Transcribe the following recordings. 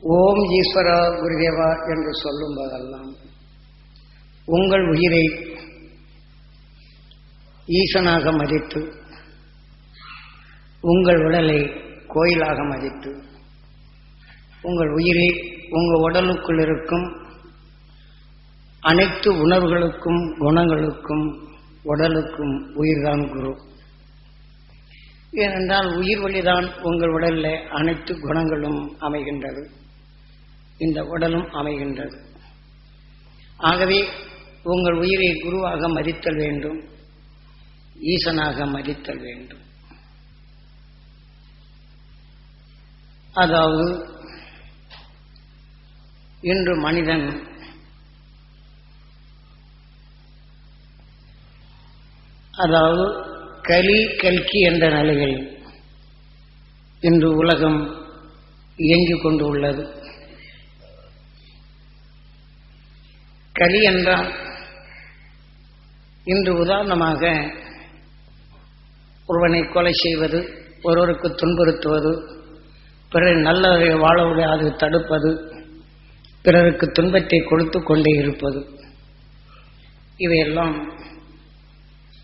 ஓம் ஈஸ்வரா குருதேவா என்று சொல்லும் போதெல்லாம் உங்கள் உயிரை ஈசனாக மதித்து, உங்கள் உடலை கோயிலாக மதித்து, உங்கள் உயிரை உங்கள் உடலுக்குள் இருக்கும் அனைத்து உணர்வுகளுக்கும் குணங்களுக்கும் உடலுக்கும் உயிர்தான் குரு. ஏனென்றால் உயிர் வழிதான் உங்கள் உடலில் அனைத்து குணங்களும் அமைகின்றது, இந்த உடலும் அமைகின்றது. ஆகவே உங்கள் உயிரை குருவாக மதித்தல் வேண்டும், ஈசனாக மதித்தல் வேண்டும். அதாவது இன்று மனிதன் அதாவது கலி கல்கி என்ற நிலையில் இன்று உலகம் இயங்கிக் கொண்டு உள்ளது. கலி என்றால் இன்று உதாரணமாக ஒருவனை கொலை செய்வது, ஒருவருக்கு துன்புறுத்துவது, பிறர் நல்லதை வாழ முடியாது தடுப்பது, பிறருக்கு துன்பத்தை கொடுத்து கொண்டே இருப்பது, இவையெல்லாம்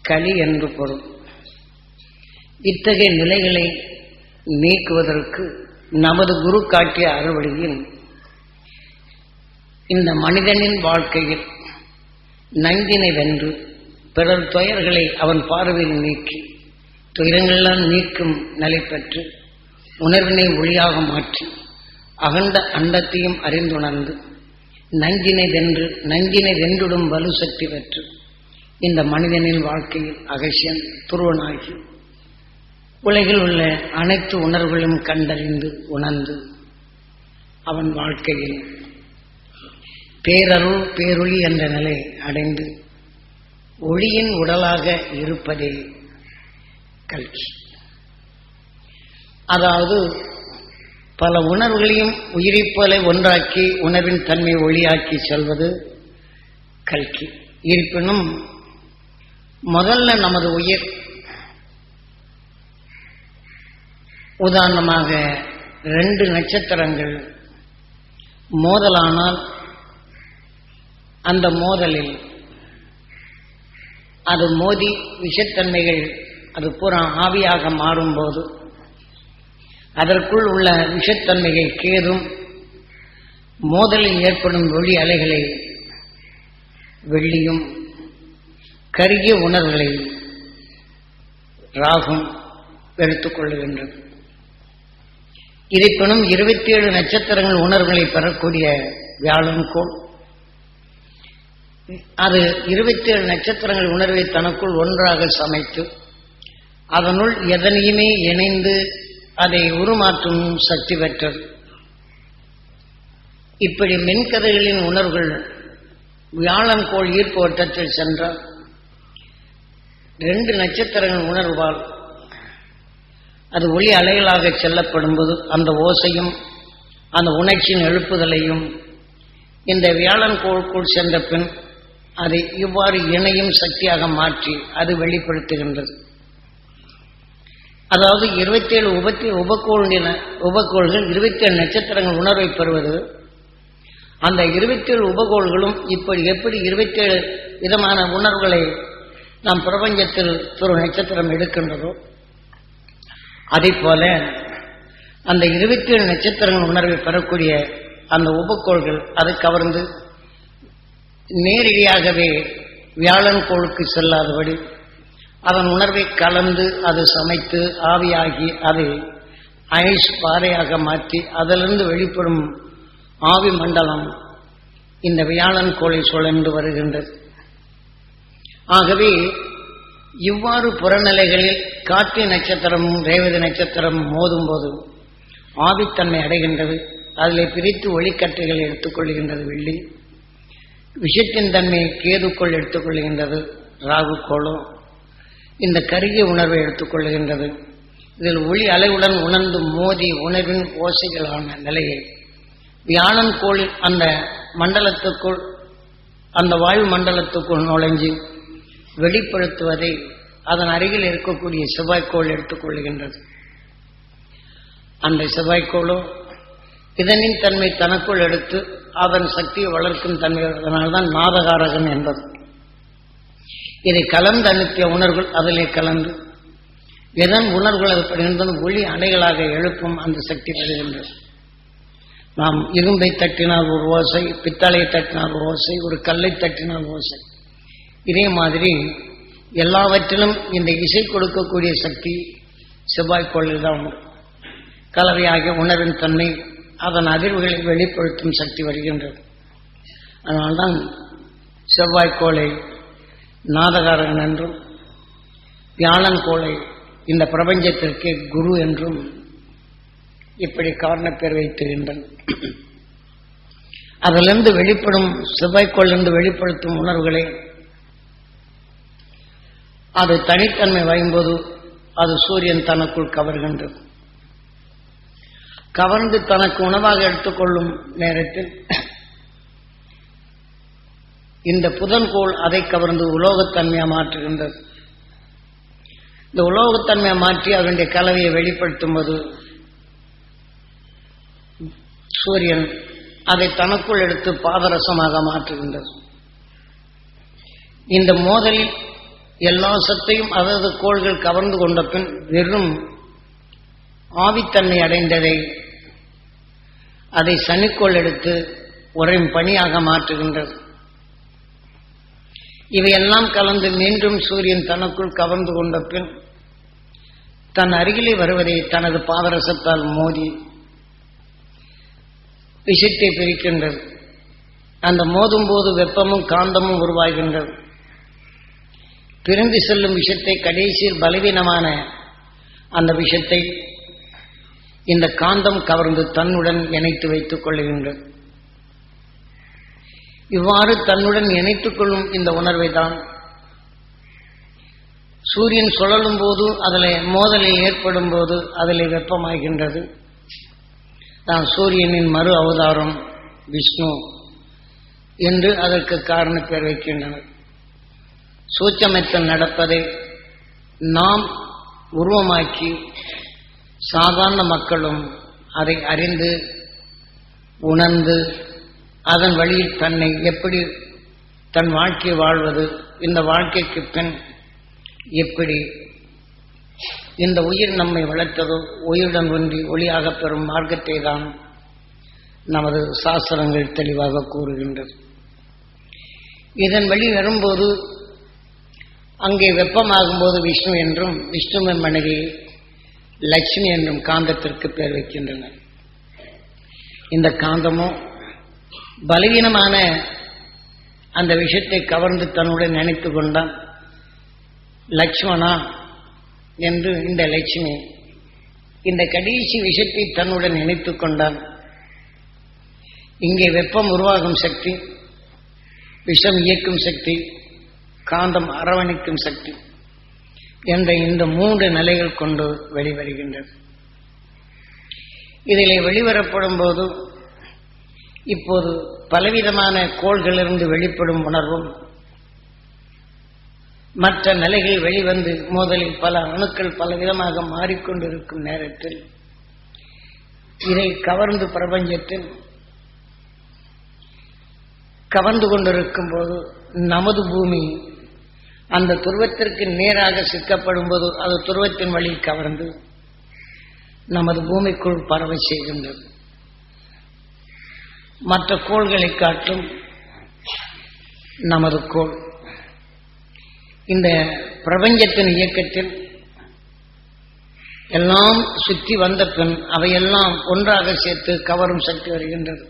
கலி என்று பொருள். இத்தகைய நிலைகளை நீக்குவதற்கு நமது குரு காட்டிய அறுவழியில் இந்த மனிதனின் வாழ்க்கையில் நஞ்சினை வென்று பிறர் துயர்களை அவன் பார்வையில் நீக்கி துயரங்களெல்லாம் நீக்கும் நிலை பெற்று உணர்வினை ஒளியாக மாற்றி அகண்ட அண்டத்தையும் அறிந்துணர்ந்து நஞ்சினை வென்றுடும் வலு சக்தி பெற்று இந்த மனிதனின் வாழ்க்கையில் அகசியன் துருவனாகி உலகில் உள்ள அனைத்து உணர்வுகளும் கண்டறிந்து உணர்ந்து அவன் வாழ்க்கையில் பேரருள் பேரொளி என்ற நிலை அடைந்து ஒளியின் உடலாக இருப்பதே கல்கி. அதாவது பல உணர்வுகளையும் உயிரைப் போல ஒன்றாக்கி உணர்வின் தன்மை ஒளியாக்கி செல்வது கல்கி. இருப்பினும் முதல்ல நமது உயிர் உதாரணமாக 2 நட்சத்திரங்கள் மோதலானால் அந்த மோதலில் அது மோதி விஷத்தன்மைகள் அது பூரா ஆவியாக மாறும்போது அதற்குள் உள்ள விஷத்தன்மைகள் கேதும் மோதலில் ஏற்படும் ஒளி அலைகளை வெள்ளியும் கருகிய உணர்வுகளை ராகும் எடுத்துக்கொள்ளுகின்றது. இருப்பினும் 27 நட்சத்திரங்கள் உணர்வுகளை பெறக்கூடிய வியாழன் கோள் அது 27 நட்சத்திரங்கள் உணர்வை தனக்குள் ஒன்றாக சமைத்து அதனுள் எதனையுமே இணைந்து அதை உருமாற்றும் சக்தி பெற்றது. இப்படி மென்கதைகளின் உணர்வுகள் வியாழன் கோள் ஈர்ப்பு வட்டத்தில் சென்றால் 2 நட்சத்திரங்கள் உணர்வால் அது ஒளி அலைகளாக செல்லப்படும் போது அந்த ஓசையும் அந்த உணர்ச்சியின் எழுப்புதலையும் இந்த வியாழன் கோளுக்குள் சென்ற பின் அதை இவ்வாறு இணையும் சக்தியாக மாற்றி அது வெளிப்படுத்துகின்றது. அதாவது 27 உபகோள்கள் 27 நட்சத்திரங்கள் உணர்வை பெறுவது. அந்த 27 உபகோள்களும் இப்படி எப்படி 27 விதமான உணர்வுகளை நாம் பிரபஞ்சத்தில் ஒரு நட்சத்திரம் எடுக்கின்றதோ அதே போல அந்த 27 நட்சத்திரங்கள் உணர்வை பெறக்கூடிய அந்த உபகோள்கள் அதை கவர்ந்து நேரடியாகவே வியாழன் கோளுக்கு செல்லாதபடி அதன் உணர்வை கலந்து அது சமைத்து ஆவியாகி அதை ஐஸ் பாறையாக மாற்றி அதிலிருந்து வெளிப்படும் ஆவி மண்டலம் இந்த வியாழன் கோளை சுழன்று வருகின்றது. ஆகவே இவ்வாறு புறநிலைகளில் கார்த்திகை நட்சத்திரமும் ரேவதி நட்சத்திரமும் மோதும் போது ஆவித்தன்மை அடைகின்றது. அதில் பிரித்து ஒளிக்கற்றைகள் எடுத்துக்கொள்கின்றது வெள்ளி. விஷத்தின் தன்மை கேதுக்குள் எடுத்துக்கொள்கின்றது ராகு கோளம். இந்த கருகிய உணர்வை எடுத்துக்கொள்கின்றது. இதில் ஒளி அலைவுடன் உணர்ந்து மோதி உணர்வின் ஓசைகளான நிலையை வியாழன் கோளில் அந்த மண்டலத்துக்குள் அந்த வாயு மண்டலத்துக்குள் நுழைஞ்சு வெளிப்படுத்துவதை அதன் அருகில் இருக்கக்கூடிய செவ்வாய்க்கோள் எடுத்துக்கொள்கின்றது. அந்த செவ்வாய்க்கோளோ இதனின் தன்மை தனக்குள் எடுத்து அதன் சக்தியை வளர்க்கும் தன்மை. அதனால்தான் நாதகாரகன் என்பது. இதை கலந்து அனுப்பிய உணர்வுகள் அதிலே கலந்து எதன் உணர்வுகள் அது படுகின்றது ஒளி அலைகளாக எழுப்பும் அந்த சக்தி வருகின்றது. நாம் இரும்பை தட்டினால் ஒரு ஓசை, பித்தளையை தட்டினால் ஒரு ஓசை, ஒரு கல்லை தட்டினால் ஓசை. இதே மாதிரி எல்லாவற்றிலும் இந்த இசை கொடுக்கக்கூடிய சக்தி செவ்வாய்க்கோளில் தான் கலவையாகிய உணர்வின் தன்மை அதன் அதிர்வுகளை வெளிப்படுத்தும் சக்தி வருகின்றது. அதனால்தான் செவ்வாய்க்கோளை நாதகாரகன் என்றும் வியாழன் கோளை இந்த பிரபஞ்சத்திற்கு குரு என்றும் இப்படி காரணப்பேர் வைத்துகின்றன. அதிலிருந்து வெளிப்படும் செவ்வாய்க்கோளிலிருந்து வெளிப்படுத்தும் உணர்வுகளை அது தனித்தன்மை வாயும்போது அது சூரியன் தனக்குள் கவர்கின்றது. கவர்ந்து தனக்கு உணவாக எடுத்துக்கொள்ளும் நேரத்தில் இந்த புதன்கோள் அதை கவர்ந்து உலோகத்தன்மையாக மாற்றுகின்றது. இந்த உலோகத்தன்மையை மாற்றி அதனுடைய கலவையை வெளிப்படுத்தும் போது சூரியன் அதை தனக்குள் எடுத்து பாதரசமாக மாற்றுகின்றது. இந்த மோதலில் எல்லா சத்தையும் அதாவது கோள்கள் கவர்ந்து கொண்ட பின் வெறும் ஆவித்தன்மை அடைந்ததை அதை சனிக்கோள் எடுத்து உறையும் பணியாக மாற்றுகின்றது. இவையெல்லாம் கலந்து மீண்டும் சூரியன் தனக்குள் கவர்ந்து கொண்ட பின் தன் அருகிலே வருவதை தனது பாதரசத்தால் மோதி விஷத்தை பிரிக்கின்றது. அந்த மோதும் போது வெப்பமும் காந்தமும் உருவாகின்றது. பிரிந்து செல்லும் விஷத்தை கடைசியில் பலவீனமான அந்த விஷத்தை இந்த காந்தம் கவர்ந்து தன்னுடன் இணைத்து வைத்துக் கொள்ளுகின்றது. இவ்வாறு தன்னுடன் இணைத்துக் கொள்ளும் இந்த உணர்வை தான் சூரியன் சுழலும் போது அதில் மோதலில் ஏற்படும் போது அதில் வெப்பமாகின்றது. தான் சூரியனின் மறு அவதாரம் விஷ்ணு என்று அதற்கு காரண பேர் வைக்கின்றனர். சூட்சமத்தில் நடப்பதை நாம் உருவமாக்கி சாதாரண மக்களும் அதை அறிந்து உணர்ந்து அதன் வழியில் தன்னை எப்படி தன் வாழ்க்கை வாழ்வது, இந்த வாழ்க்கைக்கு பின் எப்படி இந்த உயிர் நம்மை வளர்த்ததோ உயிருடன் ஒன்றி ஒளியாக பெறும் மார்க்கத்தை தான் நமது சாஸ்திரங்கள் தெளிவாக கூறுகின்றது. இதன் வழி வரும்போது அங்கே வெப்பமாகும் போது விஷ்ணு என்றும் விஷ்ணுவின் மனைவி லட்சுமி என்றும் காந்தத்திற்கு பெயர் வைக்கின்றனர். இந்த காந்தமோ பலவீனமான அந்த விஷயத்தை கவர்ந்து தன்னுடன் நினைத்து கொண்டான். லட்சுமணா என்று இந்த லட்சுமி இந்த கடைசி விஷயத்தை தன்னுடன் நினைத்துக் கொண்டான். இங்கே வெப்பம் உருவாகும் சக்தி, விஷம் இயக்கும் சக்தி, காந்தம் அரவணைக்கும் சக்தி என்ற இந்த 3 நிலைகள் கொண்டு வெளிவருகின்றது. இதிலே வெளிவரப்படும் போது இப்போது பலவிதமான கோள்களிலிருந்து வெளிப்படும் உணர்வும் மற்ற நிலைகள் வெளிவந்து மோதலில் பல அணுக்கள் பலவிதமாக மாறிக்கொண்டிருக்கும் நேரத்தில் இதை கவர்ந்து பிரபஞ்சத்தில் கவர்ந்து கொண்டிருக்கும் போது நமது பூமி அந்த துருவத்திற்கு நேராக சிக்கப்படும் போது அது துருவத்தின் வழி கவர்ந்து நமது பூமிக்குள் பரவ செய்கின்றது. மற்ற கோள்களை காட்டும் நமது கோள் இந்த பிரபஞ்சத்தின் இயக்கத்தில் எல்லாம் சுற்றி வந்த பின் அவையெல்லாம் ஒன்றாக சேர்த்து கவரும் சக்தி வருகின்றது.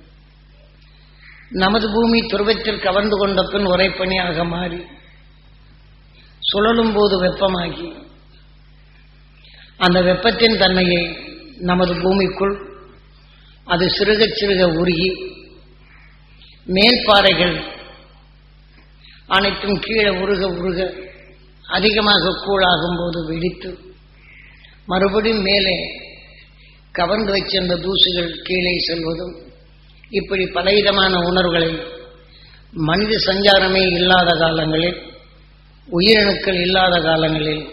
நமது பூமி துருவத்தில் கவர்ந்து கொண்ட பின் உறைபனியாக மாறி சுழலும் போது வெப்பமாகி அந்த வெப்பத்தின் தன்மையை நமது பூமிக்குள் அது சிறுக சிறுக உருகி மேல்பாறைகள் அனைத்தும் கீழே உருக உருக அதிகமாக கூழாகும் போது வெடித்து மறுபடியும் மேலே கவர்ந்து வைச்சிருந்த தூசுகள் கீழே செல்வதும் இப்படி பலவிதமான உணர்வுகளை மனித சஞ்சாரமே இல்லாத காலங்களில் உயிரணுக்கள் இல்லாத காலங்களில்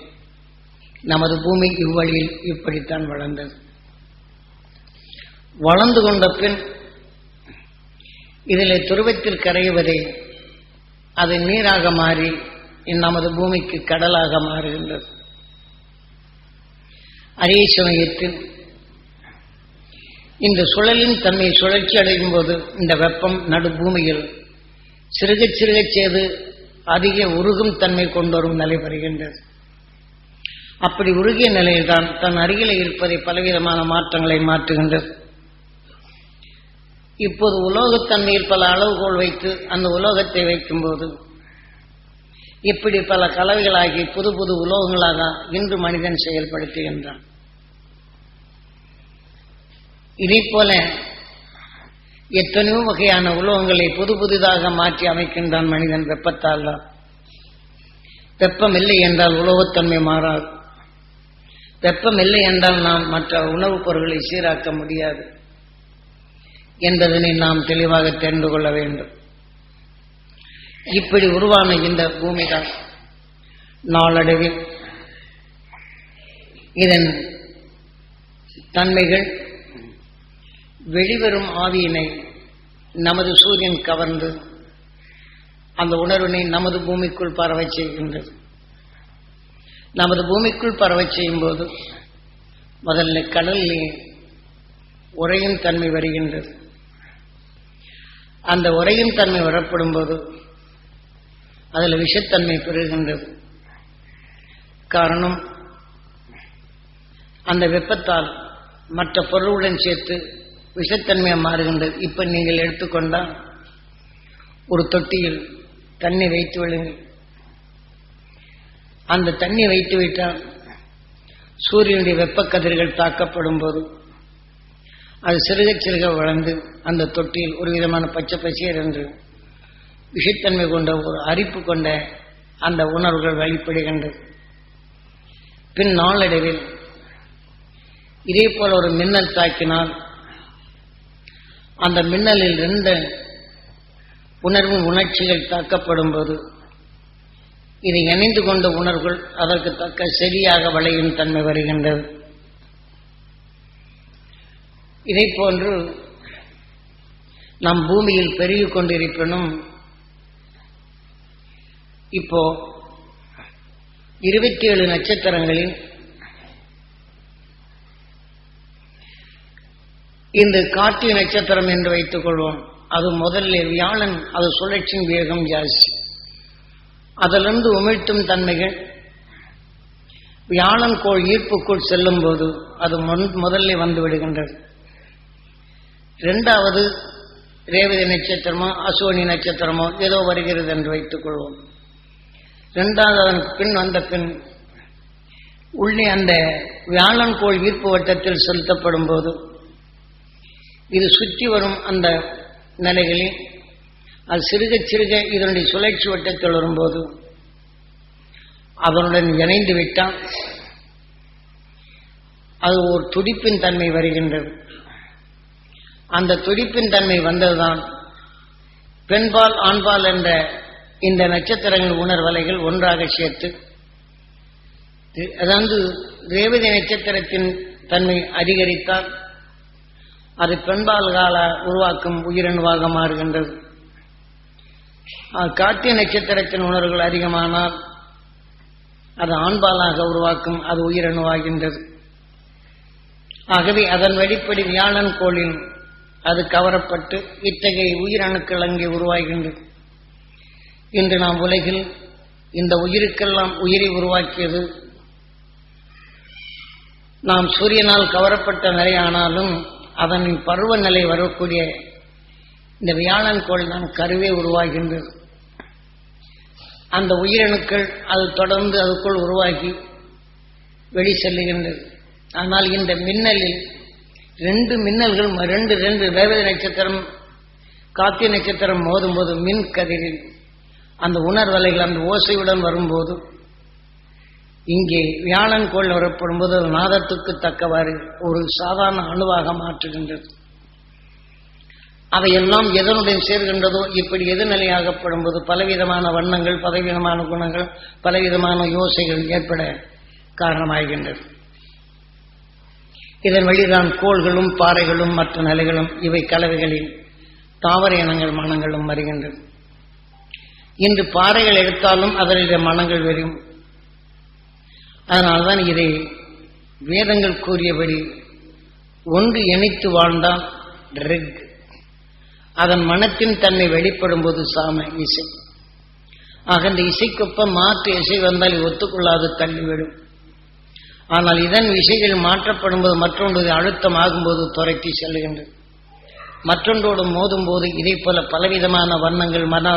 நமது பூமி இவ்வழியில் இப்படித்தான் வளர்ந்தது. வளர்ந்து கொண்ட பின் இதில் துருவத்தில் கரையுவதை அது நீராக மாறி நமது பூமிக்கு கடலாக மாறுகின்றது. அதே சமயத்தில் இந்த சுழலின் தன்மை சுழற்சி அடையும் போது இந்த வெப்பம் நடு பூமியில் சிறுக சிறுக செய்து அதிக உருகும் தன்மை கொண்டு வரும் நிலை வருகின்றது. அப்படி உருகிய நிலையில்தான் தன் அருகில் இருப்பதை பலவிதமான மாற்றங்களை மாற்றுகின்றது. இப்போது உலோகத்தன்மையில் பல அளவுகோல் வைத்து அந்த உலோகத்தை வைக்கும்போது இப்படி பல கலவைகளாகி புது புது உலோகங்களாக இன்று மனிதன் செயல்படுத்துகின்றான். இதே போல எத்தனையோ வகையான உலோகங்களை புது புதிதாக மாற்றி அமைக்கின்றான் மனிதன் வெப்பத்தால் தான். வெப்பம் இல்லை என்றால் உலோகத்தன்மை மாறாது. வெப்பம் இல்லை என்றால் நாம் மற்ற உணவுப் பொருட்களை சீராக்க முடியாது என்பதனை நாம் தெளிவாக தெரிந்து கொள்ள வேண்டும். இப்படி உருவான இந்த பூமிதான் நாளடைவில் இதன் தன்மைகள் வெளிவரும் ஆவியினை நமது சூரியன் கவர்ந்து அந்த உணர்வினை நமது பூமிக்குள் பரவச் செய்கின்றது. நமது பூமிக்குள் பரவச் செய்யும் போது முதல்ல கடலிலே உறையும் தன்மை வருகின்றது. அந்த உறையும் தன்மை வரப்படும் போது அதில் விஷத்தன்மை பெறுகின்றது. காரணம், அந்த வெப்பத்தால் மற்ற பொருளுடன் சேர்த்து விஷத்தன்மையாக மாறுகின்றது. இப்ப நீங்கள் எடுத்துக்கொண்டால் ஒரு தொட்டியில் தண்ணி வைத்து விடுங்கள். அந்த தண்ணி வைத்து விட்டால் சூரியனுடைய வெப்ப கதிர்கள் தாக்கப்படும் போது அது சிறுக சிறுக வளர்ந்து அந்த தொட்டியில் ஒரு விதமான பச்சை பசியர் என்று விஷத்தன்மை கொண்ட ஒரு அரிப்பு கொண்ட அந்த உணர்வுகள் வெளிப்படுகின்றது. பின் நாளடைவில் இதே போல ஒரு மின்னல் தாக்கினால் அந்த மின்னலில் 2 உணர்வு உணர்ச்சிகள் தாக்கப்படும் போது இதை இணைந்து கொண்ட உணர்வுகள் அதற்கு தக்க சரியாக வளையும் தன்மை வருகின்றது. இதை போன்று நம் பூமியில் பெருகிக் கொண்டிருப்பினும் இப்போ 27 நட்சத்திரங்களில் இந்த கார்த்திகை நட்சத்திரம் என்று வைத்துக் கொள்வோம். அது முதல்ல வியாழன், அது சுழற்சியின் வேகம் ஜாஸ்தி. அதிலிருந்து உமிழ்த்தும் தன்மைகள் வியாழன் கோள் ஈர்ப்புக்குள் செல்லும் போது அது முதல்ல வந்து விடுகின்றது. 2வது ரேவதி நட்சத்திரமோ அசுவனி நட்சத்திரமோ ஏதோ வருகிறது என்று வைத்துக் கொள்வோம். 2வது அதன் பின் வந்த பின் உள்ளே அந்த வியாழன் கோள் ஈர்ப்பு வட்டத்தில் செலுத்தப்படும் போது இது சுற்றி வரும் அந்த நிலைகளில் அது சிறுக சிறுக இதனுடைய சுழற்சி வட்டத்தில் வரும்போது அதனுடன் இணைந்து விட்டால் அது ஒரு துடிப்பின் தன்மை வருகின்றது. அந்த துடிப்பின் தன்மை வந்ததுதான் பெண்பால் ஆண்பால் என்ற இந்த நட்சத்திரங்கள் உணர்வலைகள் ஒன்றாக சேர்த்து, அதாவது ரேவதி நட்சத்திரத்தின் தன்மை அதிகரித்தால் அது பெண்பால் கால உருவாக்கும் உயிரணுவாக மாறுகின்றது. கார்த்திகை நட்சத்திரத்தின் உணர்வுகள் அதிகமானால் அது ஆண்பாலாக உருவாக்கும், அது உயிரணுவாகின்றது. ஆகவே அதன் வெளிப்படி வியாழன் கோளில் அது கவரப்பட்டு இத்தகைய உயிரணுக்கள் அங்கே உருவாகின்றது. இன்று நாம் உலகில் இந்த உயிருக்கெல்லாம் உயிரை உருவாக்கியது நாம் சூரியனால் கவரப்பட்ட நிலையானாலும் அதன் பருவநிலை வரக்கூடிய இந்த வியாழன் கோள் தான் கருவே உருவாகின்றது. அந்த உயிரணுக்கள் அது தொடர்ந்து அதுக்குள் உருவாகி வெளி செல்லுகின்றது. ஆனால் இந்த மின்னலில் 2 மின்னல்கள் 2 ரேவதி நட்சத்திரம் கார்த்திகை நட்சத்திரம் மோதும்போது மின் கதிரில் அந்த உணர்வலைகள் அந்த ஓசையுடன் வரும்போது இங்கே வியாழன் கோள் வரப்படும் போது அது நாதத்துக்கு தக்கவாறு ஒரு சாதாரண அணுவாக மாற்றுகின்றது. அவையெல்லாம் எதனுடன் சேர்கின்றதோ இப்படி எதிர்நிலையாகப்படும் போது பலவிதமான வண்ணங்கள், பலவிதமான குணங்கள், பலவிதமான யோசைகள் ஏற்பட காரணமாகின்றது. இதன் வழிதான் கோள்களும் பாறைகளும் மற்ற நிலைகளும் இவை கலவைகளில் தாவர இனங்கள் மனங்களும் வருகின்றன. இன்று பாறைகள் எடுத்தாலும் அதனுடைய மனங்கள் வரும். அதனால்தான் இதை வேதங்கள் கூறியபடி ஒன்று இணைத்து வாழ்ந்தால் ரிக், அதன் மனத்தின் தன்மை வெளிப்படும் போது சாம இசை. ஆக இந்த இசைக்கொப்பம் மாற்று இசை வந்தால் ஒத்துக்கொள்ளாது தள்ளிவிடும். ஆனால் இதன் விசைகள் மாற்றப்படும் போது மற்றொன்று அழுத்தம் ஆகும்போது துரைத்தி செல்லுகின்றது. மற்றொன்றோடு மோதும் போது இதை போல பலவிதமான வண்ணங்கள், மன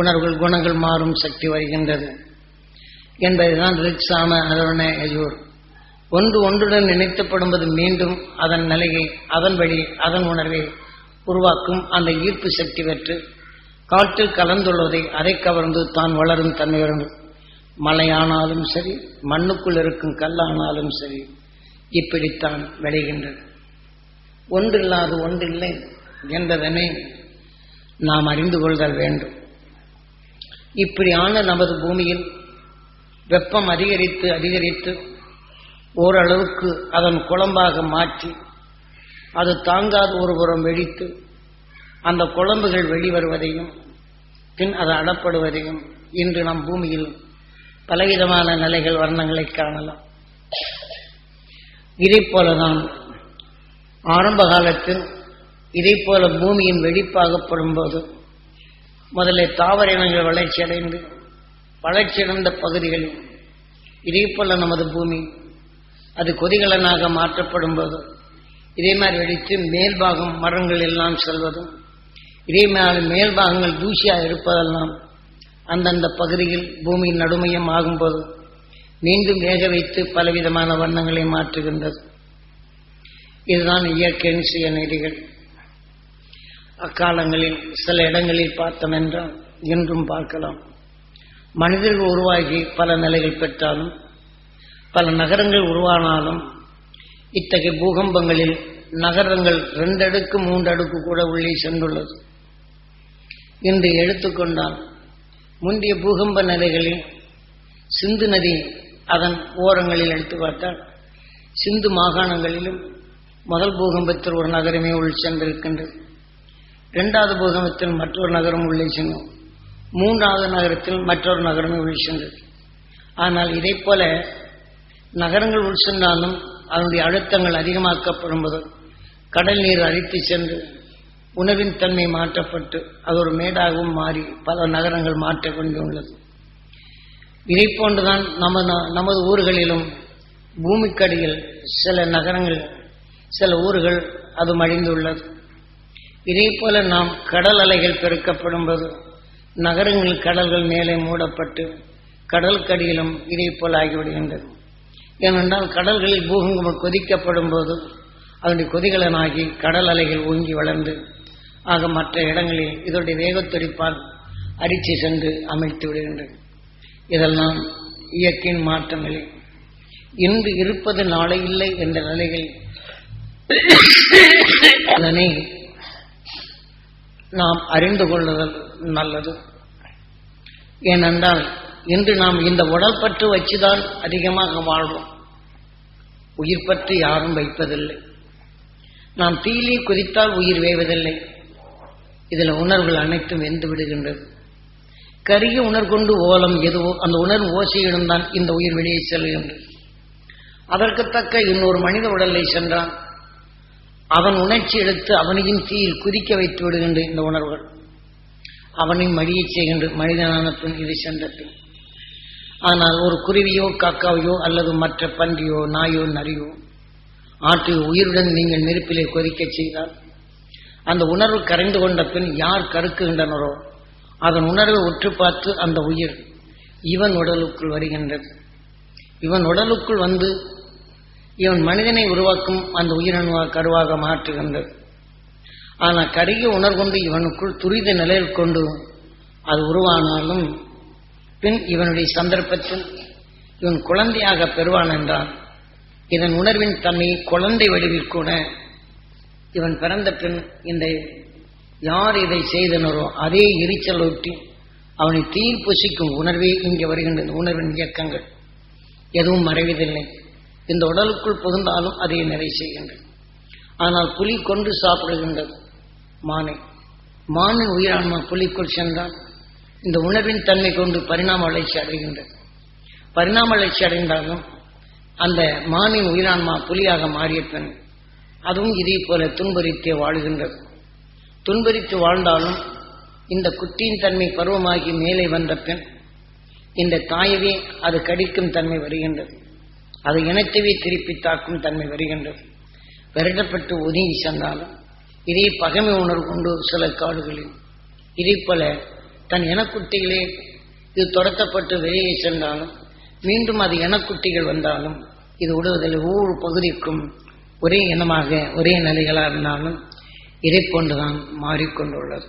உணர்வுகள், குணங்கள் மாறும் சக்தி வருகின்றது என்பதுதான் ரிக், சாம, அதன யஜூர். ஒன்று ஒன்றுடன் இணைத்தப்படும்போது மீண்டும் அதன் நிலையை, அதன் வழி, அதன் உணர்வை உருவாக்கும் அந்த ஈர்ப்பு சக்தி பெற்று காற்றில் கலந்துள்ளதை அதை கவர்ந்து தான் வளரும் தன்மையுடன் மலையானாலும் சரி, மண்ணுக்குள் இருக்கும் கல்லானாலும் சரி, இப்படித்தான் விளைகின்றது. ஒன்றில்லாது ஒன்றில்லை என்பதனை நாம் அறிந்து கொள்தல் வேண்டும். இப்படியான நமது பூமியில் வெப்பம் அதிகரித்து அதிகரித்து ஓரளவுக்கு அதன் குழம்பாக மாற்றி அது தாங்காத ஒருபுறம் வெடித்து அந்த குழம்புகள் வெளிவருவதையும் பின் அது அடப்படுவதையும் இன்று நம் பூமியில் பலவிதமான நிலைகள், வர்ணங்களை காணலாம். இதை போலதான் ஆரம்ப காலத்தில் இதை போல பூமியின் வெடிப்பாகப்படும் போது முதலில் தாவர இனங்கள் வளர்ச்சியடைந்த பகுதிகளில் இதே போல நமது பூமி அது கொதிகலனாக மாற்றப்படும் போது இதே மாதிரி வெடித்து மேல்பாகம் மரங்கள் எல்லாம் செல்வதும், இதே மாதிரி மேல்பாகங்கள் தூசியாக இருப்பதெல்லாம் அந்தந்த பகுதியில் பூமியின் நடுமையம் ஆகும்போது மீண்டும் வேக வைத்து பலவிதமான வண்ணங்களை மாற்றுகின்றது. இதுதான் இயற்கையின் சுய நெறிகள். அக்காலங்களில் சில இடங்களில் பார்த்தோம் என்றால் இன்றும் பார்க்கலாம். மனிதர்கள் உருவாகி பல நிலைகள் பெற்றாலும், பல நகரங்கள் உருவானாலும், இத்தகைய பூகம்பங்களில் நகரங்கள் 2 அடுக்கு 3 அடுக்கு கூட உள்ளே சென்றுள்ளது. இன்று எடுத்துக்கொண்டால் முந்தைய பூகம்ப நிலைகளில் சிந்து நதி அதன் ஓரங்களில் எடுத்து பார்த்தால் சிந்து மாகாணங்களிலும் முதல் பூகம்பத்தில் ஒரு நகரமே உள் சென்றிருக்கின்றது. 2வது பூகம்பத்தில் மற்றொரு நகரம் உள்ளே சென்றோம். 3வது நகரத்தில் மற்றொரு நகரமே உள் சென்றது. ஆனால் இதை போல நகரங்கள் உள் சென்றாலும் அதனுடைய அழுத்தங்கள் அதிகமாக்கப்படும் போது கடல் நீர் அரித்து சென்று உணவின் தன்மை மாற்றப்பட்டு அது ஒரு மேடாகவும் மாறி பல நகரங்கள் மாற்றிக் கொண்டுள்ளது. இதை போன்றுதான் நமது ஊர்களிலும் பூமிக்கடியில் சில நகரங்கள், சில ஊர்கள் அது மடிந்துள்ளது. இதே போல நாம் கடல் அலைகள் பெருக்கப்படும் போது நகரங்கள், கடல்கள் மேலே மூடப்பட்டு கடலுக்கடியிலும் இதே போல் ஆகிவிடுகின்றது. ஏனென்றால் கடல்களில் பூகம்பம் கொதிக்கப்படும் போது அதனுடைய கொதிகலனாகி கடல் அலைகள் ஓங்கி வளர்ந்து ஆக மற்ற இடங்களில் இதனுடைய வேகத்துடிப்பால் அரிச்சு சென்று அமைத்து விடுகின்றது. இதெல்லாம் இயற்கையின் மாற்றங்களே. இன்று இருப்பது நாளை இல்லை என்ற நிலையில் அதனை நாம் அறிந்து கொள்ளுதல் நல்லது. ஏனென்றால் இன்று நாம் இந்த உடல் பற்று வச்சுதான் அதிகமாக வாழ்வோம். உயிர் பற்றி யாரும் வைப்பதில்லை. நாம் தீயிலே குதித்தால் உயிர் வேவதில்லை. இதில் உணர்வுகள் அனைத்தும் வெந்து விடுகின்றது. கரிய உணர்கொண்டு ஓலம் எதுவோ அந்த உணர்வு ஓசையிடம் தான் இந்த உயிர் வெளியே செல்கின்றது. அதற்கு தக்க இன்னொரு மனித உடலை சென்றான், அவன் உணர்ச்சி எடுத்து அவனையும் தீயில் குதிக்க வைத்து விடுகின்ற இந்த உணர்வுகள் அவனையும் மடியை செய்கின்ற மனிதனான பின் இது சென்ற பின். ஆனால் ஒரு குருவியோ காக்காவையோ அல்லது மற்ற பன்றியோ நாயோ நரியோ ஆற்று உயிருடன் நீங்கள் நெருப்பிலே கொதிக்க செய்தால் அந்த உணர்வு கரைந்து கொண்ட பின் யார் கருக்குகின்றனரோ அதன் உணர்வை உற்று பார்த்து அந்த உயிர் இவன் உடலுக்குள் வருகின்றது. இவன் உடலுக்குள் வந்து இவன் மனிதனை உருவாக்கும் அந்த உயிரணுவாக கருவாக மாற்றுகின்றது. ஆனால் கருகிய உணர்கொண்டு இவனுக்குள் துரித நிலையில் கொண்டு அது உருவானாலும் பின் இவனுடைய சந்தர்ப்பத்தில் இவன் குழந்தையாக பெறுவான் என்றால் இதன் உணர்வின் தன்மை குழந்தை வடிவில் கூட இவன் பிறந்த பின் இந்த யார் இதை செய்தனரோ அதே எரிச்சலூட்டி அவனை தீயில் புசிக்கும் உணர்வே இங்கே வருகின்றது. உணர்வின் இயக்கங்கள் எதுவும் மறைவதில்லை. இந்த உடலுக்குள் புகுந்தாலும் அதை நிறை செய்கின்றது. ஆனால் புலி கொண்டு சாப்பிடுகின்றது மானை. மானின் உயிரான்மா புலிக்குள் சென்றால் இந்த உணர்வின் தன்மை கொண்டு பரிணாம வளர்ச்சி அடைகின்றது. பரிணாம வளர்ச்சி அடைந்தாலும் அந்த மானின் உயிரான்மா புலியாக மாறிய பின் அதுவும் இதே போல துன்புரித்தே வாழுகின்றது. துன்புரித்து வாழ்ந்தாலும் இந்த குட்டியின் தன்மை பருவமாகி மேலே வந்த பின் இந்த தாயவே அது கடிக்கும் தன்மை வருகின்றது. அது இனத்தையே திருப்பி தாக்கும் தன்மை வருகின்றது. விரட்டப்பட்டு ஒதுங்கி சென்றாலும் இதே பகைமை உணர்வு கொண்டு சில காடுகளில் இதே போல தன் இனக்குட்டிகளே இது துரத்தப்பட்டு வெளியே சென்றாலும் மீண்டும் அது இனக்குட்டிகள் வந்தாலும் இது விடுவதில் ஒவ்வொரு பகுதிக்கும் ஒரே இனமாக ஒரே நிலைகளாக இருந்தாலும் இதை போன்றுதான் மாறிக்கொண்டுள்ளது.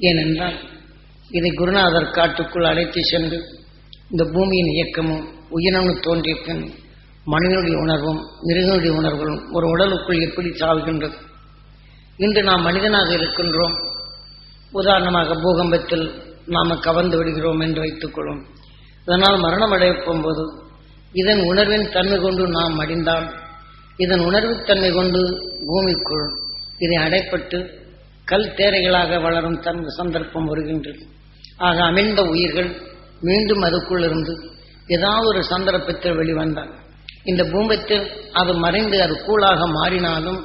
ஏனென்றால் இதை குருநாதர் காட்டுக்குள் அழைத்து சென்று இந்த பூமியின் இயக்கமும் உயிரணு தோன்றிய பின் மனிதனுடைய உணர்வும் மிருகனுடைய உணர்வுகளும் ஒரு உடலுக்குள் எப்படி சாவுகின்றது. இன்று நாம் மனிதனாக இருக்கின்றோம். உதாரணமாக பூகம்பத்தில் நாம் கவர்ந்து விடுகிறோம் என்று வைத்துக் கொள்ளும். இதனால் மரணம் அடைய போகும்போது இதன் உணர்வின் தன்மை கொண்டு நாம் மடிந்தால் இதன் உணர்வுத்தன்மை கொண்டு பூமிக்குள் இதை அடைப்பட்டு கல் தேரைகளாக வளரும் சந்தர்ப்பம் வருகின்றது. ஆக அமைந்த உயிர்கள் மீண்டும் அதுக்குள் இருந்து ஏதாவது ஒரு சந்தர்ப்பத்தில் வெளிவந்தால் இந்த பூமத்தில் அது மறைந்து அது கூழாக மாறினாலும்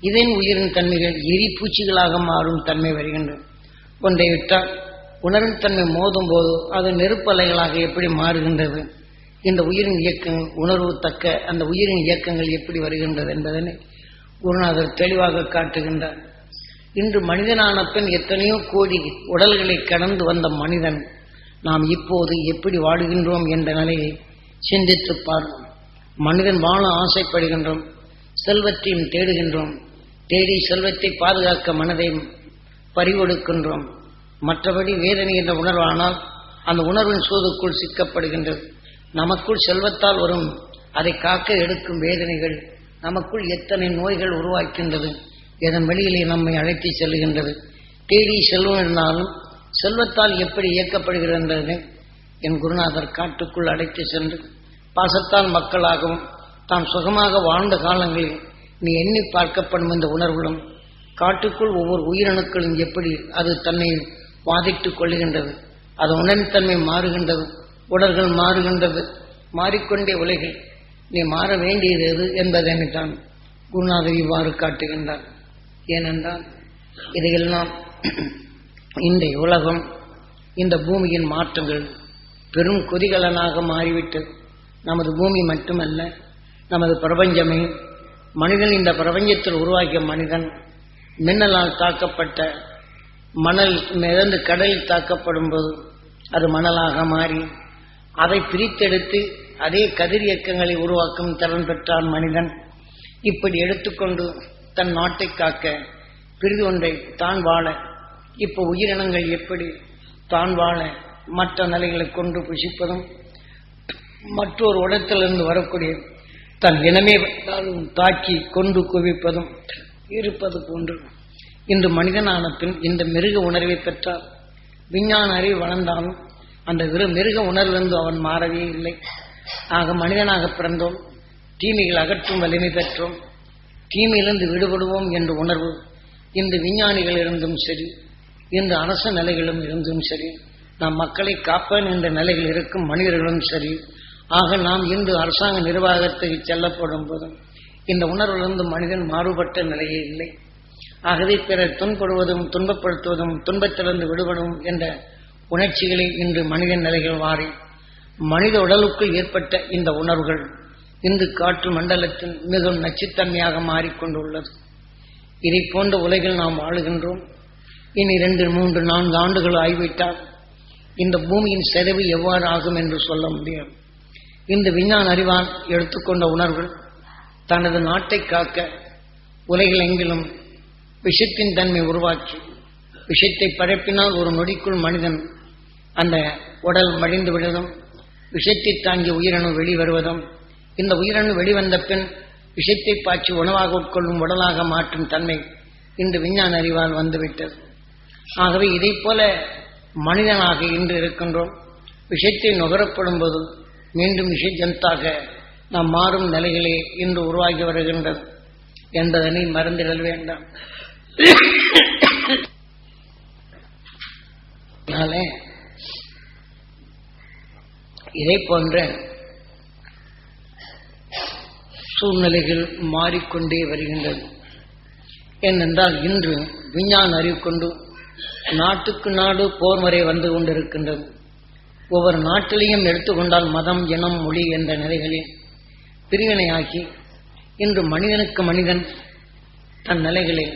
இதன் உயிரின் தன்மைகள் எரிப்பூச்சிகளாக மாறும் தன்மை வருகின்றது. ஒன்றை விட்டால் உணர்வின் தன்மை மோதும் போது அது நெருப்பலைகளாக எப்படி மாறுகின்றது. இந்த உயிரின் இயக்கங்கள் உணர்வு தக்க அந்த உயிரின் இயக்கங்கள் எப்படி வருகின்றது என்பதனை குருநாதர் தெளிவாக காட்டுகின்றார். இன்று மனிதனான பின் எத்தனையோ கோடி உடல்களை கடந்து வந்த மனிதன் நாம் இப்போது எப்படி வாழுகின்றோம் என்ற நிலையை சிந்தித்து பார்ப்போம். மனிதன் வாழ ஆசைப்படுகின்றோம், செல்வத்தையும் தேடுகின்றோம். தேடி செல்வத்தை பாதுகாக்க மனதை பறிகொடுக்கின்றோம். மற்றபடி வேதனை என்ற உணர்வானால் அந்த உணர்வின் சூதுக்குள் சிக்கப்படுகின்றது. நமக்குள் செல்வத்தால் வரும் அதை காக்க எடுக்கும் வேதனைகள் நமக்குள் எத்தனை நோய்கள் உருவாக்கின்றது. இதன் வெளியிலே நம்மை அழைத்து செல்கின்றது. தேடி செல்வம் இருந்தாலும் செல்வத்தால் எப்படி இயக்கப்படுகிறது என் குருநாதர் காட்டுக்குள் அழைத்து சென்று பாசத்தால் மக்களாகவும் தான் சுகமாக வாழ்ந்த காலங்களில் நீ எண்ணி பார்க்கப்படும் இந்த உணர்வுகளும் காட்டுக்குள் ஒவ்வொரு உயிரணுக்களும் எப்படி அது தன்னை வாதிட்டுக் கொள்ளுகின்றது. அது உணர்த்தன்மை மாறுகின்றது, உடல்கள் மாறுகின்றது. மாறிக்கொண்டே உலகில் நீ மாற வேண்டியது எது என்பதனைத்தான் குருநாதர் இவ்வாறு காட்டுகின்றார். ஏனென்றால் இதையெல்லாம் இன்றைய உலகம் இந்த பூமியின் மாற்றங்கள் பெரும் கொதிகலனாக மாறிவிட்டது. நமது பூமி மட்டுமல்ல, நமது பிரபஞ்சமே. மனிதன் இந்த பிரபஞ்சத்தில் உருவாக்கிய மனிதன் மின்னலால் தாக்கப்பட்ட மணல் மிதந்து கடலில் தாக்கப்படும் போது அது மணலாக மாறி அதை பிரித்தெடுத்து அதே கதிர் இயக்கங்களை உருவாக்கும் திறன் பெற்றான் மனிதன். இப்படி எடுத்துக்கொண்டு தன் நாட்டை காக்க பிரிது ஒன்றை தான் வாழ இப்போ உயிரினங்கள் எப்படி தான் வாழ மற்ற நிலைகளை கொண்டு புசிப்பதும் மற்றொரு இடத்திலிருந்து வரக்கூடிய தன் இனமே தாக்கி கொண்டு குவிப்பதும் இருப்பது போன்று இன்று மனிதனான பின் இந்த மிருக உணர்வை பெற்றால் விஞ்ஞான அறிவு வளர்ந்தாலும் அந்த மிருக உணர்விலிருந்து அவன் மாறவே இல்லை. ஆக மனிதனாக பிறந்தோம், தீமைகள் அகற்றும் வலிமை பெற்றோம், தீமையிலிருந்து விடுபடுவோம் என்ற உணர்வு இந்த விஞ்ஞானிகள் இருந்தும் சரி, இந்த அரச நிலைகளும் இருந்தும் சரி, நாம் மக்களை காப்பேன் என்ற நிலையில் இருக்கும் மனிதர்களும் சரி. ஆக நாம் இன்று அரசாங்க நிர்வாகத்துக்கு செல்லப்படும் போதும் இந்த உணர்விலிருந்து மனிதன் மாறுபட்ட நிலையே இல்லை. ஆகவே பிறர் துன்படுவதும் துன்பப்படுத்துவதும் துன்பத்திலிருந்து விடுபடும் என்ற உணர்ச்சிகளை இன்று மனிதன் நிலைகள் மாறி மனித உடலுக்குள் ஏற்பட்ட இந்த உணர்வுகள் இன்று காற்று மண்டலத்தில் மிகவும் நச்சுத்தன்மையாக மாறிக்கொண்டுள்ளது. இதை போன்ற உலகில் நாம் வாழுகின்றோம். இனி 2, 3, 4 ஆண்டுகள் ஆகிவிட்டால் இந்த பூமியின் செலவு எவ்வாறு ஆகும் என்று சொல்ல முடியும். இந்த விஞ்ஞான அறிவால் எடுத்துக்கொண்ட உணர்வுகள் தனது நாட்டை காக்க உலகில் எங்கிலும் விஷத்தின் தன்மை உருவாக்கி விஷத்தை பரப்பினால் ஒரு நொடிக்குள் மனிதன் அந்த உடல் மடிந்து விடுவதும் விஷத்தை தாங்கி உயிரணு வெளிவருவதும் இந்த உயிரணு வெளிவந்த பின் விஷத்தை பாய்ச்சி உணவாக உட்கொள்ளும் உடலாக மாற்றும் தன்மை இன்று விஞ்ஞான அறிவால் வந்துவிட்டது. ஆகவே இதை போல மனிதனாக இன்று இருக்கின்றோம். விஷத்தை நுகரப்படும் போது மீண்டும் விஷ ஜந்தாக நாம் மாறும் நிலைகளே இன்று உருவாகி வருகின்றது என்பதனை மறந்திடல் வேண்டாம். இதை போன்ற சூழ்நிலைகள் மாறிக்கொண்டே வருகின்றது. ஏனென்றால் இன்று விஞ்ஞான அறிவு கொண்டு நாட்டுக்கு நாடு போர் வரை வந்து கொண்டிருக்கின்றது. ஒவ்வொரு நாட்டிலையும் எடுத்துக்கொண்டால் மதம், இனம், மொழி என்ற நிலைகளில் பிரிவினையாக்கி இன்று மனிதனுக்கு மனிதன் தன் நிலைகளில்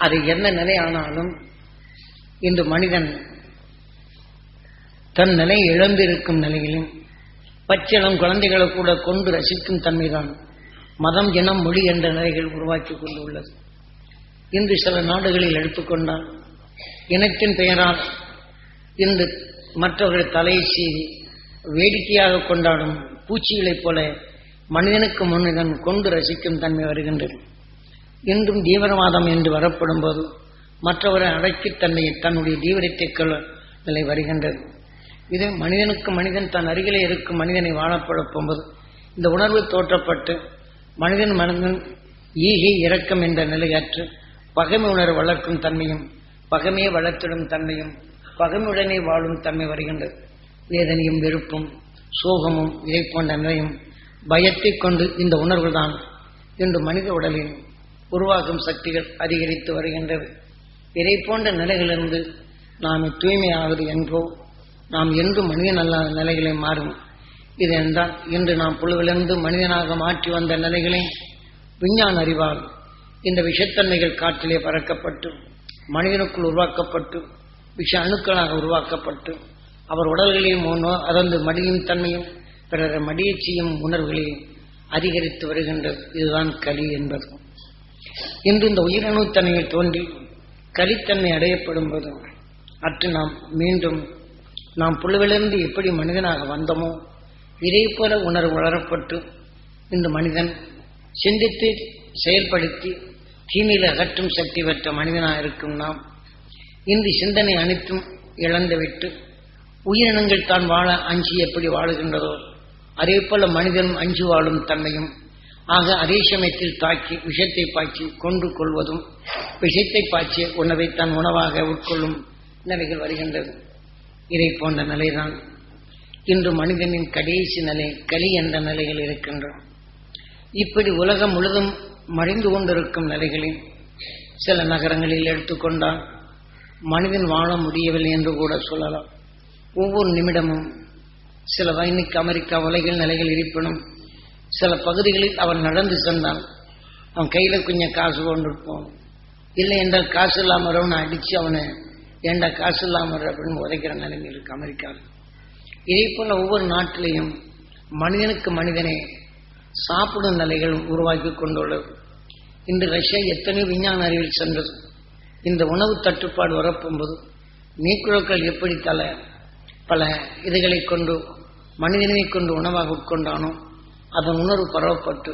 அது என்ன நிலை ஆனாலும் இன்று மனிதன் தன் நிலை இழந்திருக்கும் நிலையிலும் பச்சிளம் குழந்தைகளை கூட கொண்டு ரசிக்கும் தன்மைதான் மதம், இனம், மொழி என்ற நிலைகள் உருவாக்கி கொண்டுள்ளது. இன்று சில நாடுகளில் எடுத்துக்கொண்டால் இனத்தின் பெயரால் இன்று மற்றவர்கள் தலையை சீவி வேடிக்கையாக கொண்டாடும் பூச்சிகளைப் போல மனிதனுக்கு மனிதன் கொண்டு ரசிக்கும் தன்மை வருகின்றது. இன்றும் தீவிரவாதம் என்று வரப்படும் போது மற்றவரை அடக்கி தன்னுடைய தீவிரத்தை நிலை வருகின்றது. இது மனிதனுக்கு மனிதன் தன் அருகிலே இருக்கும் மனிதனை வாழப்பழப்பும்போது இந்த உணர்வு தோற்றப்பட்டு மனிதன் ஈகை இரக்கம் என்ற நிலையற்று பகைமை உணர்வு வளர்க்கும் தன்மையும் பகைமையை வளர்த்திடும் தன்மையும் பகைமையுடனே வாழும் தன்மை வருகின்றது. வேதனையும் வெறுப்பும் சோகமும் இதை போன்ற நிலையும் பயத்தை கொண்டு இந்த உணர்வு தான் இன்று மனித உடலில் உருவாகும் சக்திகள் அதிகரித்து வருகின்றது. இதை போன்ற நிலைகளிலிருந்து நாம் தூய்மையாவது என்றோ நாம் என்றும் மனிதன் அல்லாத நிலைகளை மாறும். இது என்றால் இன்று நாம் புழுவிலிருந்து மனிதனாக மாற்றி வந்த நிலைகளை விஞ்ஞான அறிவால் இந்த விஷத்தன்மைகள் காற்றிலே பறக்கப்பட்டு மனிதனுக்குள் உருவாக்கப்பட்டு விஷ அணுக்களாக உருவாக்கப்பட்டு அவர் உடல்களையும் அதந்து மடியும் தன்மையும் பிறரை மடியச் செய்யும் உணர்வுகளையும் அதிகரித்து வருகின்றது. இதுதான் கலி என்பது. இன்று இந்த உயிரணு தன்மையில் தோன்றி கலித்தன்மை அடையப்படும் போது அற்று நாம் மீண்டும் நாம் புழுவிலிருந்து எப்படி மனிதனாக வந்தோமோ இதே போல உணர்வு வளரப்பட்டு இந்த மனிதன் சிந்தித்து செயல்படுத்தி தீமையில் அகற்றும் சக்தி பெற்ற மனிதனாக இருக்கும் நாம் இந்த சிந்தனை அனைத்தும் இழந்துவிட்டு உயிரினங்கள் தான் வாழ அஞ்சி எப்படி வாழுகின்றதோ அதே போல மனிதனும் அஞ்சு வாழும் தன்மையும் ஆக அதே சமயத்தில் தாக்கி விஷத்தை பாய்ச்சி கொண்டு கொள்வதும் விஷத்தை பாய்ச்சி உணவை தன் உணவாக உட்கொள்ளும் நிலைகள் வருகின்றது. இதை போன்ற நிலைதான் இன்று மனிதனின் கடைசி நிலை கலி என்ற நிலைகள் இருக்கின்றோம். இப்படி உலகம் முழுதும் மறைந்து கொண்டிருக்கும் நிலைகளில் சில நகரங்களில் எடுத்துக்கொண்டால் மனிதன் வாழ முடியவில்லை என்று கூட சொல்லலாம். ஒவ்வொரு நிமிடமும் சில இன்னைக்கு அமெரிக்கா உலகில் நிலைகள் இருப்பினும் சில பகுதிகளில் அவன் நடந்து சென்றான் அவன் கையில் கொஞ்சம் காசு கொண்டு இருப்போம். இல்லை என்றால் காசு இல்லாமல் அவனை அடித்து அவனை ஏண்டா காசு இல்லாமல் அப்படின்னு உதைக்கிற நிலைமை இருக்கு அமெரிக்காவில். இதே போல ஒவ்வொரு நாட்டிலையும் மனிதனுக்கு மனிதனை சாப்பிடும் நிலைகள் உருவாக்கி கொண்டுள்ளது. இன்று ரஷ்யா எத்தனையோ விஞ்ஞான அறிவில் சென்றது. இந்த உணவு தட்டுப்பாடு வரப்போகும்போது நீக்குழக்கள் எப்படி பல இதுகளை கொண்டு மனிதனை கொண்டு உணவாக உட்கொண்டானோ அதன் உணர்வு பரவப்பட்டு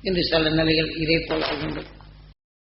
இன்று சில நிலைகள் இதே போல் ஆகின்றது.